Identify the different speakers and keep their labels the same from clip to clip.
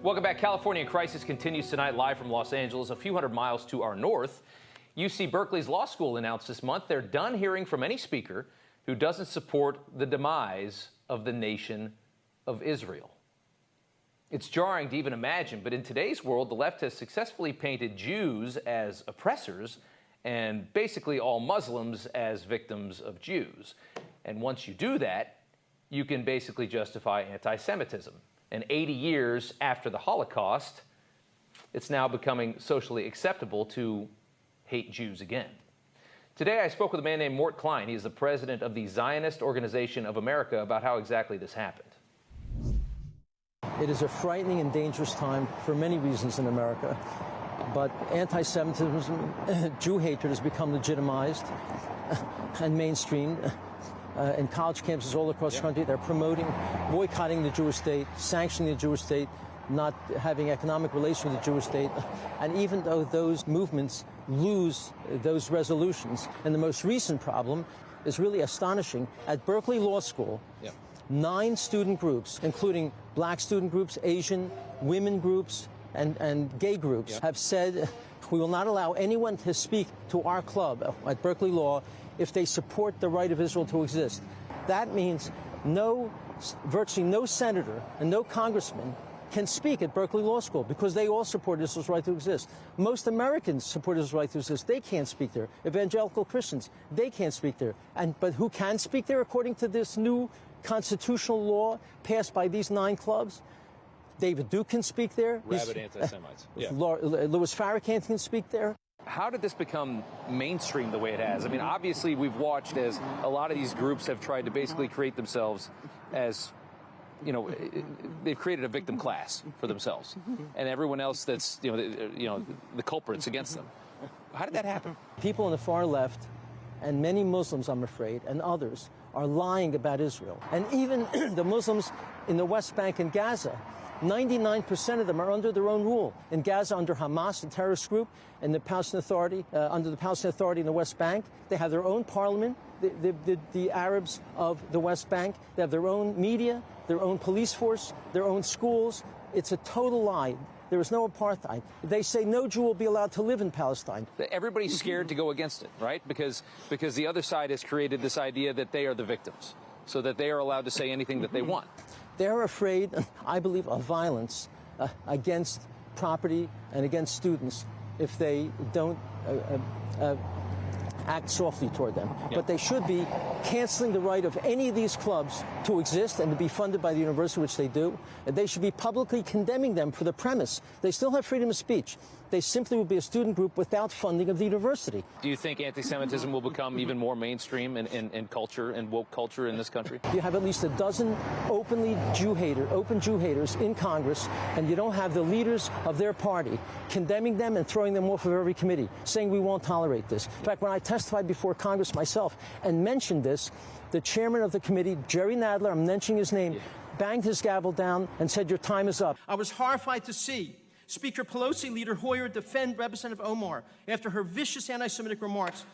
Speaker 1: Welcome back. California crisis continues tonight, live from Los Angeles, a few hundred miles to our north. UC Berkeley's law school announced this month they're done hearing from any speaker who doesn't support the demise of the nation of Israel. It's jarring to even imagine, but in today's world, the left has successfully painted Jews as oppressors and basically all Muslims as victims of Jews. And once you do that, you can basically justify anti-Semitism. And 80 years after the Holocaust, it's now becoming socially acceptable to hate Jews again. Today, I spoke with a man named Mort Klein. He is the president of the Zionist Organization of America about how exactly this happened.
Speaker 2: It is a frightening and dangerous time for many reasons in America, but anti-Semitism, Jew hatred has become legitimized and mainstreamed. In college campuses all across the country, they're promoting, boycotting the Jewish state, sanctioning the Jewish state, not having economic relations with the Jewish state. And even though those movements lose those resolutions, and the most recent problem is really astonishing. At Berkeley Law School, 9 student groups, including black student groups, Asian, women groups, and gay groups, have said we will not allow anyone to speak to our club at Berkeley Law if they support the right of Israel to exist. That means virtually no senator and no congressman can speak at Berkeley Law School because they all support Israel's right to exist. Most Americans support Israel's right to exist. They can't speak there. Evangelical Christians, they can't speak there. But who can speak there according to this new constitutional law passed by these 9 clubs? David Duke can speak there.
Speaker 3: Rabid anti-Semites.
Speaker 2: Louis Farrakhan can speak there.
Speaker 1: How did this become mainstream the way it has? I mean, obviously, we've watched as a lot of these groups have tried to basically create themselves as, they've created a victim class for themselves, and everyone else that's, the culprits against them. How did that happen?
Speaker 2: People on the far left, and many Muslims, I'm afraid, and others, are lying about Israel. And even the Muslims in the West Bank and Gaza, 99% of them are under their own rule. In Gaza, under Hamas, a terrorist group, and the Palestinian Authority, under the Palestinian Authority in the West Bank, they have their own parliament, the Arabs of the West Bank. They have their own media, their own police force, their own schools. It's a total lie. There is no apartheid. They say no Jew will be allowed to live in Palestine.
Speaker 1: Everybody's scared to go against it, right? Because the other side has created this idea that they are the victims, so that they are allowed to say anything that they want.
Speaker 2: They're afraid, I believe, of violence against property and against students if they don't act softly toward them. But they should be canceling the right of any of these clubs to exist and to be funded by the university, which they do. And they should be publicly condemning them for the premise. They still have freedom of speech. They simply would be a student group without funding of the university.
Speaker 1: Do you think anti-Semitism will become even more mainstream in culture and woke culture in this country?
Speaker 2: You have at least a dozen open Jew haters in Congress, and you don't have the leaders of their party condemning them and throwing them off of every committee, saying we won't tolerate this. In fact, when I testified before Congress myself and mentioned this, the chairman of the committee, Jerry Nadler, I'm mentioning his name, banged his gavel down and said, your time is up.
Speaker 4: I was horrified to see Speaker Pelosi, Leader Hoyer defend Representative Omar after her vicious anti-Semitic remarks.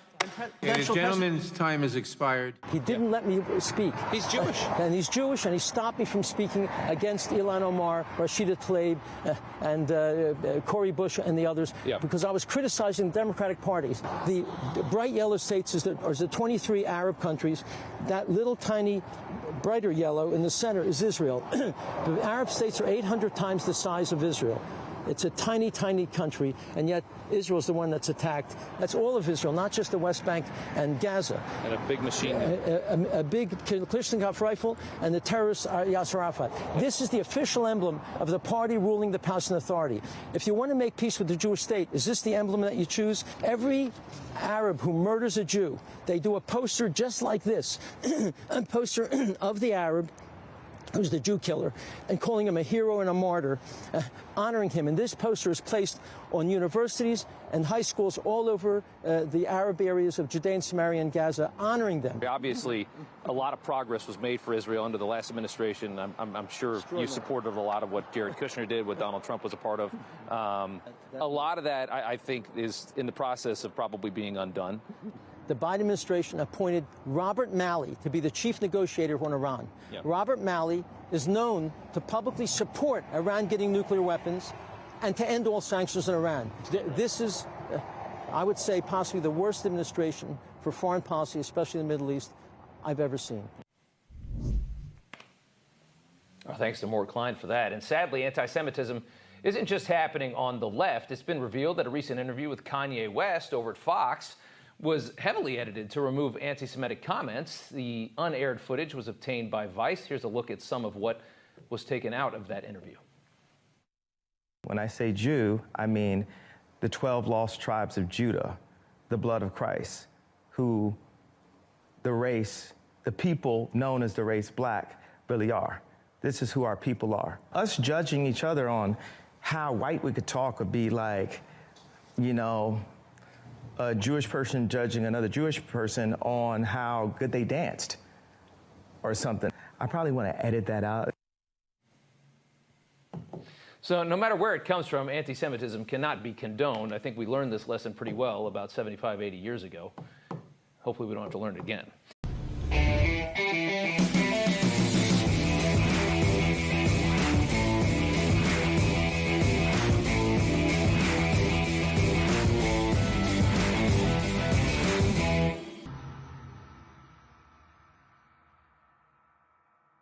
Speaker 5: The gentleman's time has expired.
Speaker 2: He didn't let me speak.
Speaker 1: He's Jewish.
Speaker 2: And he's Jewish, and he stopped me from speaking against Ilhan Omar, Rashida Tlaib, and Cori Bush and the others, because I was criticizing the Democratic parties. The bright yellow states is the 23 Arab countries. That little tiny brighter yellow in the center is Israel. The Arab states are 800 times the size of Israel. It's a tiny, tiny country, and yet Israel's the one that's attacked. That's all of Israel, not just the West Bank and Gaza.
Speaker 1: And a big machine gun.
Speaker 2: A big Kalashnikov rifle, and the terrorist Yasser Arafat. This is the official emblem of the party ruling the Palestinian Authority. If you want to make peace with the Jewish state, is this the emblem that you choose? Every Arab who murders a Jew, they do a poster just like this, a poster of the Arab who's the Jew killer, and calling him a hero and a martyr, honoring him. And this poster is placed on universities and high schools all over the Arab areas of Judea and Samaria and Gaza, honoring them.
Speaker 1: Obviously, a lot of progress was made for Israel under the last administration. I'm sure you supported a lot of what Jared Kushner did, what Donald Trump was a part of. A lot of that, I think, is in the process of probably being undone.
Speaker 2: the Biden administration appointed Robert Malley to be the chief negotiator on Iran.
Speaker 1: Yep.
Speaker 2: Robert Malley is known to publicly support Iran getting nuclear weapons and to end all sanctions on Iran. This is, I would say, possibly the worst administration for foreign policy, especially in the Middle East, I've ever seen.
Speaker 1: Well, thanks to Mort Klein for that. And sadly, anti-Semitism isn't just happening on the left. It's been revealed that a recent interview with Kanye West over at Fox was heavily edited to remove anti-Semitic comments. The unaired footage was obtained by Vice. Here's a look at some of what was taken out of that interview.
Speaker 3: When I say Jew, I mean the 12 lost tribes of Judah, the blood of Christ, who the people known as the race black really are. This is who our people are. Us judging each other on how white we could talk would be like, you know, a Jewish person judging another Jewish person on how good they danced or something. I probably want to edit that out.
Speaker 1: So no matter where it comes from, anti-Semitism cannot be condoned. I think we learned this lesson pretty well about 75, 80 years ago. Hopefully we don't have to learn it again.